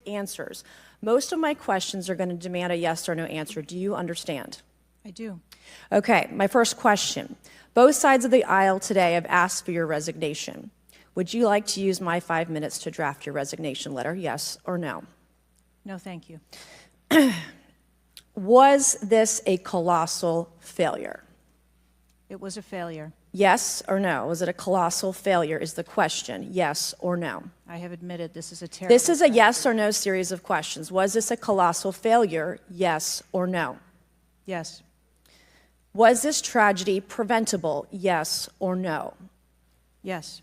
answers. Most of my questions are going to demand a yes or no answer. Do you understand? I do. Okay, my first question. Both sides of the aisle today have asked for your resignation. Would you like to use my 5 minutes to draft your resignation letter, yes or no? No, thank you. Was this a colossal failure? It was a failure. Yes or no? Was it a colossal failure is the question, yes or no? I have admitted this is a terrible This is a yes or no series of questions. Was this a colossal failure, yes or no? Yes. Was this tragedy preventable, yes or no? Yes.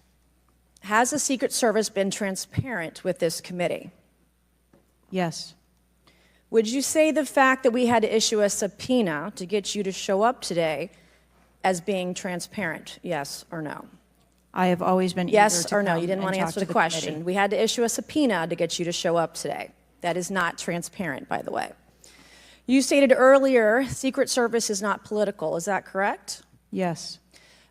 Has the Secret Service been transparent with this committee? Yes. Would you say the fact that we had to issue a subpoena to get you to show up today as being transparent, yes or no? I have always been Yes eager to or no? come You didn't and want to talk answer to the question. committee. We had to issue a subpoena to get you to show up today. That is not transparent, by the way. You stated earlier, Secret Service is not political. Is that correct? Yes.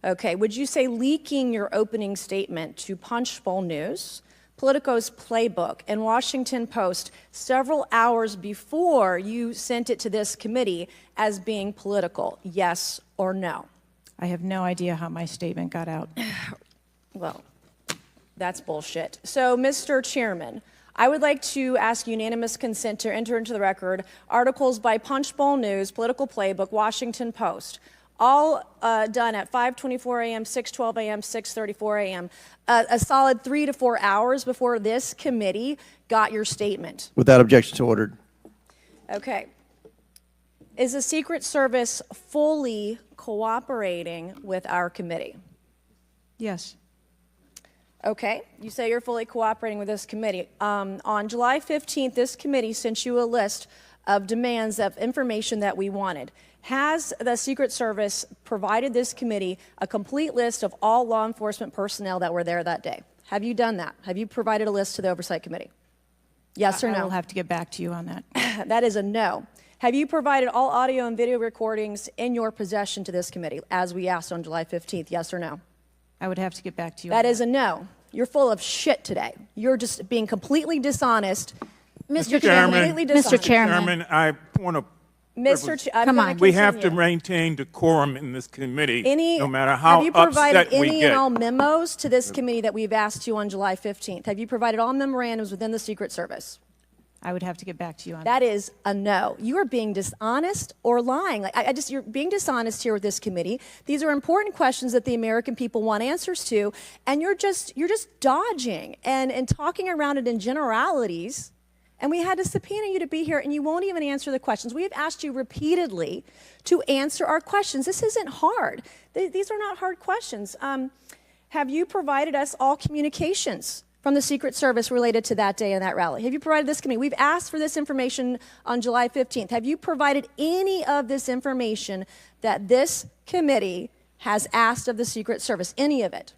Okay. Would you say leaking your opening statement to Punchbowl News, Politico's Playbook, and Washington Post several hours before you sent it to this committee as being political, yes or no? I have no idea how my statement got out. Well, that's bullshit. So, Mr. Chairman, I would like to ask unanimous consent to enter into the record articles by Punchbowl News, Political Playbook, Washington Post, all done at 5:24 a.m., 6:12 a.m., 6:34 a.m., a solid 3 to 4 hours before this committee got your statement. Without objection, so ordered. Okay. Is the Secret Service fully cooperating with our committee? Yes. Okay, you say you're fully cooperating with this committee. On July 15th, this committee sent you a list of demands of information that we wanted. Has the Secret Service provided this committee a complete list of all law enforcement personnel that were there that day? Have you done that? Have you provided a list to the Oversight Committee? Yes or no? I will have to get back to you on that. That is a no. Have you provided all audio and video recordings in your possession to this committee, as we asked on July 15th, yes or no? I would have to get back to you That on is a no. You're full of shit today. You're just being completely dishonest. Mr. Completely dishonest. Mr. Chairman. Chairman, I want to. I'm Come gonna on. We have to continue. maintain decorum in this committee, no matter Have how you provided upset we any get. and all memos to this committee that we've asked you on July 15th? Have you provided all memorandums within the Secret Service? I would have to get back to you on That is a no. You are being dishonest or lying. Like you're being dishonest here with this committee. These are important questions that the American people want answers to, and you're just dodging and talking around it in generalities. And we had to subpoena you to be here, and you won't even answer the questions. We have asked you repeatedly to answer our questions. This isn't hard. These are not hard questions. Have you provided us all communications from the Secret Service related to that day and that rally? Have you provided this committee? We've asked for this information on July 15th. Have you provided any of this information that this committee has asked of the Secret Service? Any of it?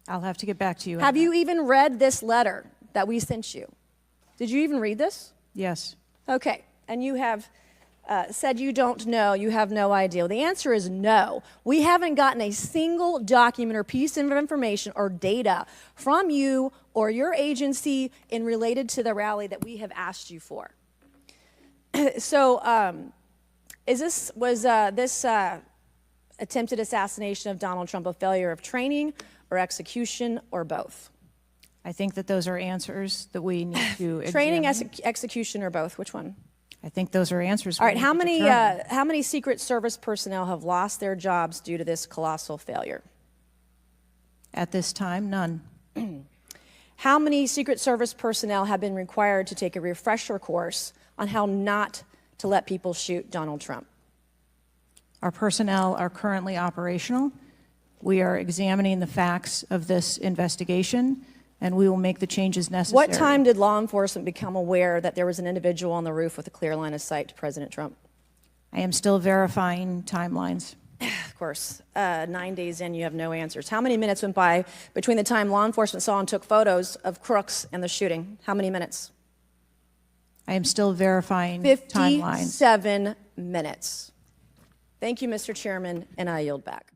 I'll have to get back to you on Have that. you even read this letter that we sent you? Did you even read this? Yes. Okay, and you have said you don't know, you have no idea. Well, the answer is no. We haven't gotten a single document or piece of information or data from you or your agency in related to the rally that we have asked you for. So, was this attempted assassination of Donald Trump a failure of training or execution or both? I think that those are answers that we need to Training, examine. execution, or both? Which one? I think those are answers. All right. we How need to many determine. how many Secret Service personnel have lost their jobs due to this colossal failure? At this time, none. How many Secret Service personnel have been required to take a refresher course on how not to let people shoot Donald Trump? Our personnel are currently operational. We are examining the facts of this investigation, and we will make the changes necessary. What time did law enforcement become aware that there was an individual on the roof with a clear line of sight to President Trump? I am still verifying timelines. Of course, 9 days in, you have no answers. How many minutes went by between the time law enforcement saw and took photos of crooks and the shooting? How many minutes? I am still verifying timelines. 57 minutes. Thank you, Mr. Chairman, and I yield back.